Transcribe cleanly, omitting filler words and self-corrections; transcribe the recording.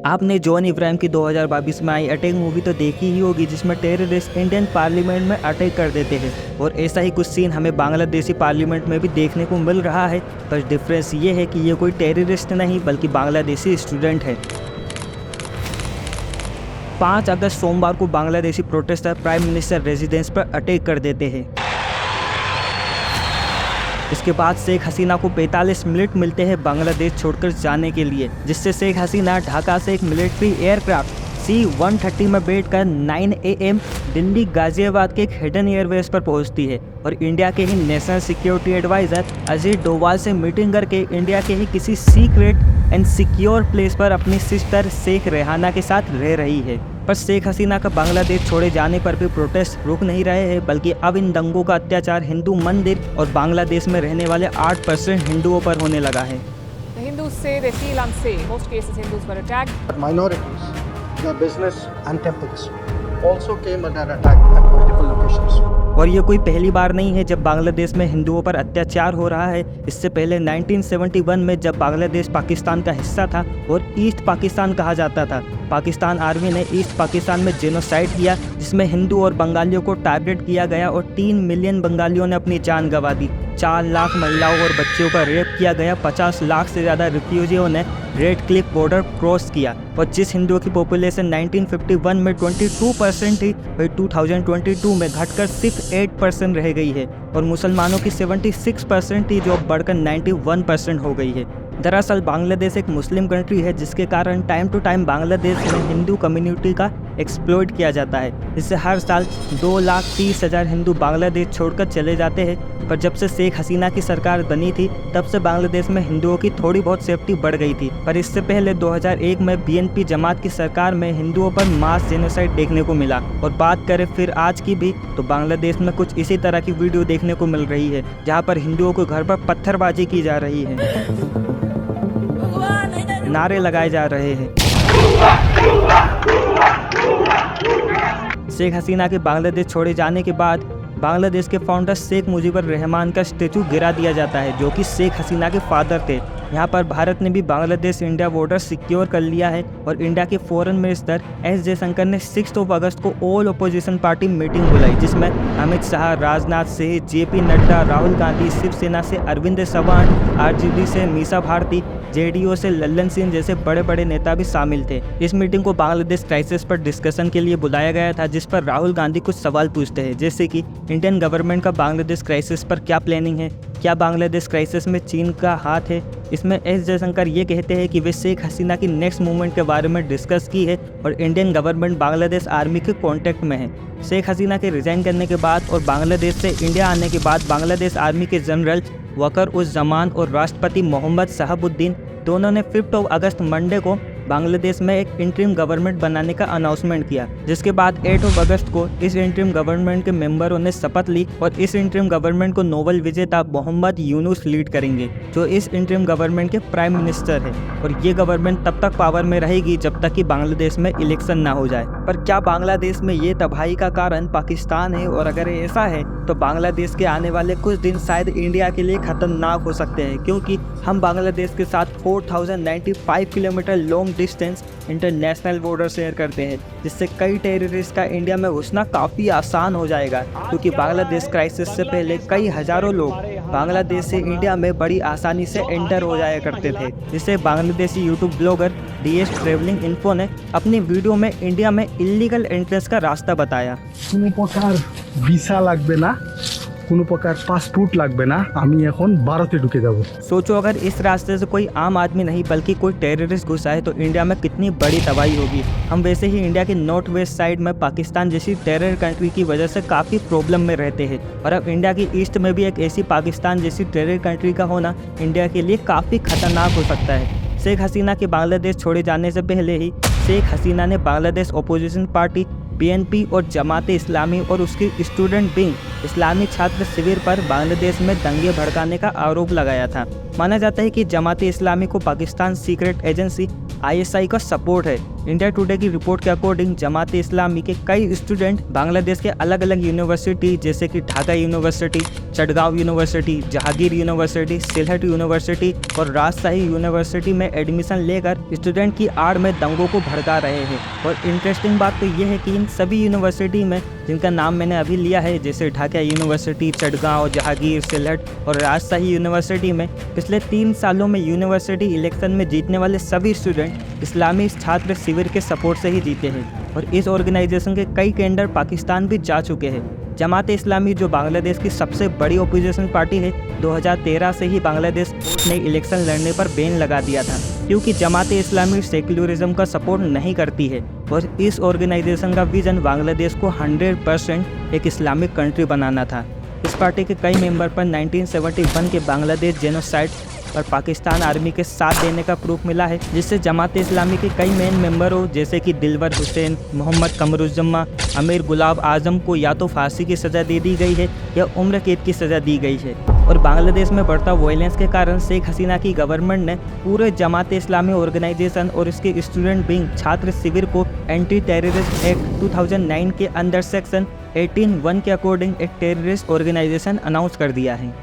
आपने जॉन इब्राहिम की 2022 में आई अटैक मूवी तो देखी ही होगी, जिसमें टेररिस्ट इंडियन पार्लियामेंट में अटैक कर देते हैं और ऐसा ही कुछ सीन हमें बांग्लादेशी पार्लियामेंट में भी देखने को मिल रहा है। पर डिफरेंस ये है कि ये कोई टेररिस्ट नहीं बल्कि बांग्लादेशी स्टूडेंट है। 5 अगस्त सोमवार को Bangladeshi protester prime minister residence पर अटैक कर देते हैं। इसके बाद शेख हसीना को 45 मिनट मिलते हैं बांग्लादेश छोड़कर जाने के लिए, जिससे शेख हसीना ढाका से एक मिलिट्री एयरक्राफ्ट C-130 में बैठकर 9 AM दिल्ली गाजियाबाद के एक हिडन एयरवेज पर पहुंचती है और इंडिया के ही national security adviser Ajit Doval से मीटिंग करके इंडिया के ही किसी सीक्रेट एंड सिक्योर प्लेस पर अपनी सिस्टर शेख रेहाना के साथ रह रही है। पर शेख हसीना का बांग्लादेश छोड़े जाने पर भी प्रोटेस्ट रुक नहीं रहे हैं, बल्कि अब इन दंगों का अत्याचार हिंदू मंदिर और बांग्लादेश में रहने वाले 8% हिंदुओं पर होने लगा है। The Hindus say they feel unsafe. Most cases Hindus were attacked. But minorities, the business and temples also came under attack at multiple locations. और ये कोई पहली बार नहीं है जब बांग्लादेश में हिंदुओं पर अत्याचार हो रहा है। इससे पहले 1971 में जब बांग्लादेश पाकिस्तान का हिस्सा था और ईस्ट पाकिस्तान कहा जाता था, पाकिस्तान आर्मी ने ईस्ट पाकिस्तान में जेनोसाइड किया, जिसमें हिंदू और बंगालियों को टारगेट किया गया और 3 मिलियन बंगालियों ने अपनी जान गंवा दी। 4 लाख महिलाओं और बच्चों का रेप किया गया। 50 लाख से ज़्यादा रिफ्यूजियों ने रेड क्लिफ बॉर्डर क्रॉस किया और जिस हिंदुओं की पॉपुलेशन 1951 में 22% थी, वही 2022 में घटकर सिर्फ 8% रह गई है और मुसलमानों की 76% थी, जो अब बढ़कर 91% हो गई है। दरअसल बांग्लादेश एक मुस्लिम कंट्री है, जिसके कारण टाइम टू टाइम बांग्लादेश में हिंदू कम्युनिटी का एक्सप्लॉइट किया जाता है, जिससे हर साल 2,30,000 हिंदू बांग्लादेश छोड़कर चले जाते हैं। पर जब से शेख हसीना की सरकार बनी थी, तब से बांग्लादेश में हिंदुओं की थोड़ी बहुत सेफ्टी बढ़ गई थी। पर इससे पहले 2001 में BNP जमात की सरकार में हिंदुओं पर मास जेनोसाइड देखने को मिला। और बात करें फिर आज की भी, तो बांग्लादेश में कुछ इसी तरह की वीडियो देखने को मिल रही है, जहाँ पर हिंदुओं को घर पर पत्थरबाजी की जा रही है, नारे लगाए जा रहे हैं। शेख हसीना के बांग्लादेश छोड़े जाने के बाद बांग्लादेश के फाउंडर शेख मुजीबुर रहमान का स्टेचू गिरा दिया जाता है, जो कि शेख हसीना के फादर थे। यहाँ पर भारत ने भी बांग्लादेश इंडिया बॉर्डर सिक्योर कर लिया है और इंडिया के फॉरेन मिनिस्टर S जयशंकर ने 6 अगस्त को ऑल अपोजिशन पार्टी मीटिंग बुलाई, जिसमें अमित शाह, राजनाथ सिंह, JP नड्डा, राहुल गांधी, शिवसेना से अरविंद चव्हाण, RJD से मीसा भारती, JDU से लल्लन सिंह जैसे बड़े बड़े नेता भी शामिल थे। इस मीटिंग को बांग्लादेश क्राइसिस पर डिस्कशन के लिए बुलाया गया था, जिस पर राहुल गांधी कुछ सवाल पूछते हैं, जैसे कि इंडियन गवर्नमेंट का बांग्लादेश क्राइसिस पर क्या प्लानिंग है, क्या बांग्लादेश क्राइसिस में चीन का हाथ है। इसमें S जयशंकर ये कहते हैं कि वे शेख हसीना की नेक्स्ट मूवमेंट के बारे में डिस्कस की है और इंडियन गवर्नमेंट बांग्लादेश आर्मी के कांटेक्ट में है। शेख हसीना के रिजाइन करने के बाद और बांग्लादेश से इंडिया आने के बाद बांग्लादेश आर्मी के जनरल वकर उस जमान और राष्ट्रपति मोहम्मद शहाबुद्दीन दोनों ने 5 अगस्त मंडे को बांग्लादेश में एक इंटरिम गवर्नमेंट बनाने का अनाउंसमेंट किया, जिसके बाद 8 अगस्त को इस इंटरिम गवर्नमेंट के मेंबरों ने शपथ ली और इस इंटरिम गवर्नमेंट को नोबेल विजेता मोहम्मद यूनुस लीड करेंगे, जो इस इंटरिम गवर्नमेंट के प्राइम मिनिस्टर है। और ये गवर्नमेंट तब तक पावर में रहेगी जब तक कि बांग्लादेश में इलेक्शन ना हो जाए। पर क्या बांग्लादेश में ये तबाही का कारण पाकिस्तान है? और अगर ऐसा है तो बांग्लादेश के आने वाले कुछ दिन शायद इंडिया के लिए खतरनाक हो सकते हैं, क्योंकि हम बांग्लादेश के साथ 4095 kilometre long distance international border share करते हैं, जिससे कई टेररिस्ट का इंडिया में घुसना काफ़ी आसान हो जाएगा, क्योंकि बांग्लादेश क्राइसिस से पहले कई हज़ारों लोग बांग्लादेश से इंडिया में बड़ी आसानी से एंटर हो जाया करते थे, जिससे Bangladeshi YouTube blogger DS travelling info ने अपनी वीडियो में इंडिया में इलीगल एंट्रेंस का रास्ता बताया। কোনো প্রকার ভিসা লাগবে না, কোনো প্রকার পাসপোর্ট লাগবে না, আমি এখন ভারতে ঢুকে যাব। सोचो अगर इस रास्ते से कोई आम आदमी नहीं बल्कि कोई टेररिस्ट घुसा है तो इंडिया में कितनी बड़ी तबाही होगी। हम वैसे ही इंडिया के नॉर्थ वेस्ट साइड में पाकिस्तान जैसी टेरर कंट्री की वजह से काफ़ी प्रॉब्लम में रहते हैं, और अब इंडिया की ईस्ट में भी एक ऐसी पाकिस्तान जैसी टेरर कंट्री का होना इंडिया के लिए काफ़ी खतरनाक हो सकता है। शेख हसीना के बांग्लादेश छोड़े जाने से पहले ही शेख हसीना ने बांग्लादेश अपोजिशन पार्टी BNP और जमात इस्लामी और उसकी स्टूडेंट विंग इस्लामी छात्र शिविर पर बांग्लादेश में दंगे भड़काने का आरोप लगाया था। माना जाता है कि जमात इस्लामी को पाकिस्तान सीक्रेट एजेंसी ISI का सपोर्ट है। इंडिया टुडे की रिपोर्ट के अकॉर्डिंग जमात इस्लामी के कई स्टूडेंट बांग्लादेश के अलग अलग यूनिवर्सिटी जैसे कि Dhaka university, Chittagong university, Jahangir university, Sylhet university और राजशाही यूनिवर्सिटी में एडमिशन लेकर स्टूडेंट की आड़ में दंगों को भड़का रहे हैं। और इंटरेस्टिंग बात तो ये है कि इन सभी यूनिवर्सिटी में जिनका नाम मैंने अभी लिया है, जैसे ढाका यूनिवर्सिटी, चटगांव, जहांगीर, सिलहट और राजशाही यूनिवर्सिटी में पिछले 3 सालों में यूनिवर्सिटी इलेक्शन में जीतने वाले सभी स्टूडेंट इस्लामी छात्र शिविर के सपोर्ट से ही जीते हैं। और इस ऑर्गेनाइजेशन के कई कैडर पाकिस्तान भी जा चुके हैं। जमात इस्लामी जो बांग्लादेश की सबसे बड़ी ओपोजिशन पार्टी है, 2013 से ही बांग्लादेश कोर्ट ने इलेक्शन लड़ने पर बैन लगा दिया था, क्योंकि जमात इस्लामी सेक्युलरिज्म का सपोर्ट नहीं करती है। और इस ऑर्गेनाइजेशन का विजन बांग्लादेश को 100% एक इस्लामिक कंट्री बनाना था। इस पार्टी के कई मेंबर पर 1971 के बांग्लादेश जेनोसाइड और पाकिस्तान आर्मी के साथ देने का प्रूफ मिला है, जिससे जमात इस्लामी के कई मेन मेंबरों जैसे कि दिलवर हुसैन, मोहम्मद कमरुज्जमा, अमीर गुलाब आजम को या तो फांसी की सज़ा दे दी गई है या उम्र कैद की सज़ा दी गई है। और बांग्लादेश में बढ़ता वायलेंस के कारण शेख हसीना की गवर्नमेंट ने पूरे जमात इस्लामी ऑर्गेनाइजेशन और इसके स्टूडेंट विंग छात्र शिविर को एंटी टेररिस्ट एक्ट 2009 के अंडर सेक्शन 18(1) के अकॉर्डिंग एक टेररिस्ट ऑर्गेनाइजेशन अनाउंस कर दिया है।